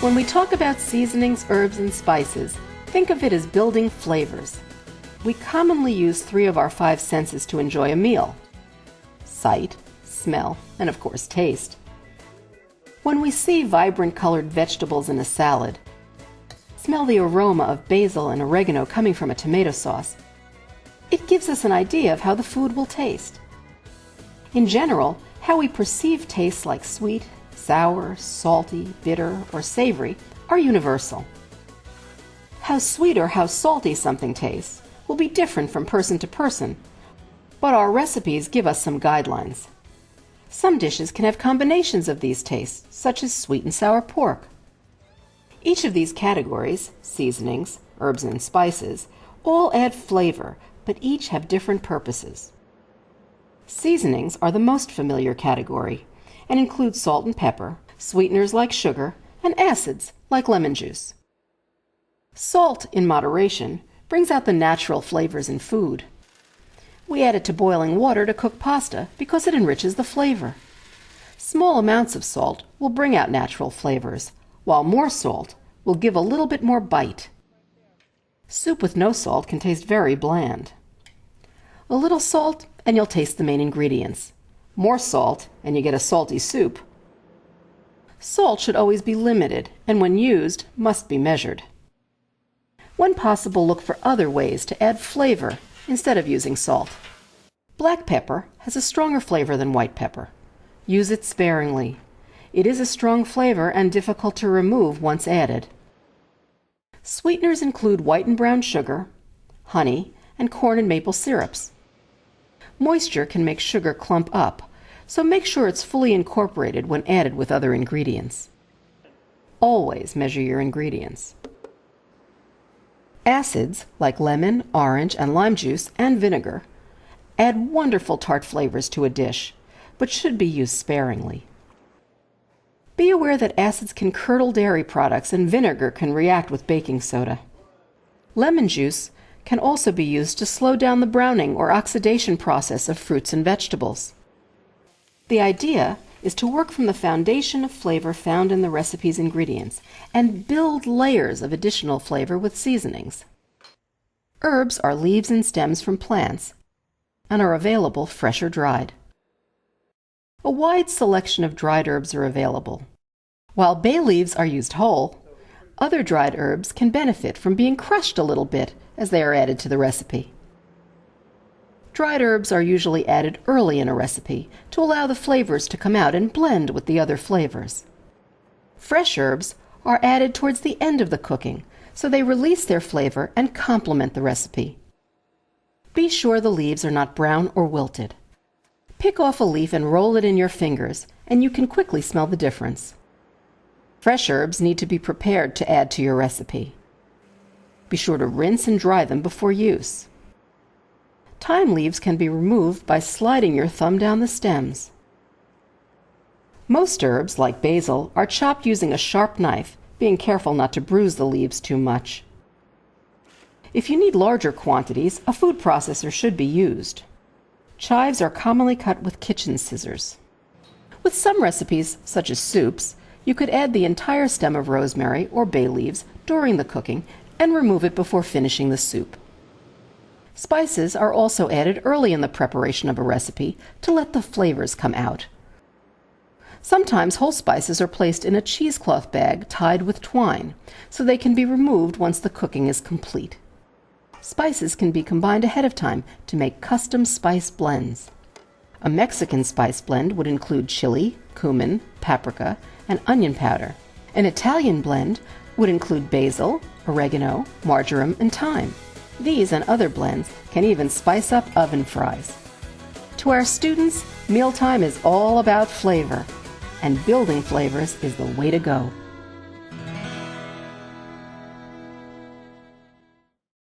When we talk about seasonings, herbs, and spices, think of it as building flavors. We commonly use 3 of our 5 senses to enjoy a meal: sight, smell, and of course taste. When we see vibrant colored vegetables in a salad, smell the aroma of basil and oregano coming from a tomato sauce, it gives us an idea of how the food will taste. In general, how we perceive tastes like sweet, sour, salty, bitter, or savory are universal. How sweet or how salty something tastes will be different from person to person, but our recipes give us some guidelines. Some dishes can have combinations of these tastes, such as sweet and sour pork. Each of these categories, seasonings, herbs, and spices, all add flavor, but each have different purposes. Seasonings are the most familiar category and include salt and pepper, sweeteners like sugar, and acids like lemon juice. Salt, in moderation, brings out the natural flavors in food. We add it to boiling water to cook pasta because it enriches the flavor. Small amounts of salt will bring out natural flavors, while more salt will give a little bit more bite. Soup with no salt can taste very bland. A little salt and you'll taste the main ingredients. More salt and you get a salty soup. Salt should always be limited, and when used, must be measured. When possible, look for other ways to add flavor instead of using salt. Black pepper has a stronger flavor than white pepper. Use it sparingly. It is a strong flavor and difficult to remove once added. Sweeteners include white and brown sugar, honey, and corn and maple syrups. Moisture can make sugar clump up, so make sure it's fully incorporated when added with other ingredients. Always measure your ingredients. Acids, like lemon, orange, and lime juice, and vinegar, add wonderful tart flavors to a dish, but should be used sparingly. Be aware that acids can curdle dairy products and vinegar can react with baking soda. Lemon juice can also be used to slow down the browning or oxidation process of fruits and vegetables. The idea is to work from the foundation of flavor found in the recipe's ingredients and build layers of additional flavor with seasonings. Herbs are leaves and stems from plants and are available fresh or dried. A wide selection of dried herbs are available. While bay leaves are used whole, other dried herbs can benefit from being crushed a little bit as they are added to the recipe. Dried herbs are usually added early in a recipe to allow the flavors to come out and blend with the other flavors. Fresh herbs are added towards the end of the cooking, so they release their flavor and complement the recipe. Be sure the leaves are not brown or wilted. Pick off a leaf and roll it in your fingers, and you can quickly smell the difference. Fresh herbs need to be prepared to add to your recipe. Be sure to rinse and dry them before use. Thyme leaves can be removed by sliding your thumb down the stems. Most herbs, like basil, are chopped using a sharp knife, being careful not to bruise the leaves too much. If you need larger quantities, a food processor should be used. Chives are commonly cut with kitchen scissors. With some recipes, such as soups, you could add the entire stem of rosemary or bay leaves during the cooking and remove it before finishing the soup. Spices are also added early in the preparation of a recipe to let the flavors come out. Sometimes whole spices are placed in a cheesecloth bag tied with twine, so they can be removed once the cooking is complete. Spices can be combined ahead of time to make custom spice blends. A Mexican spice blend would include chili, cumin, paprika, and onion powder. An Italian blend would include basil, oregano, marjoram, and thyme. These and other blends can even spice up oven fries. To our students, mealtime is all about flavor, and building flavors is the way to go.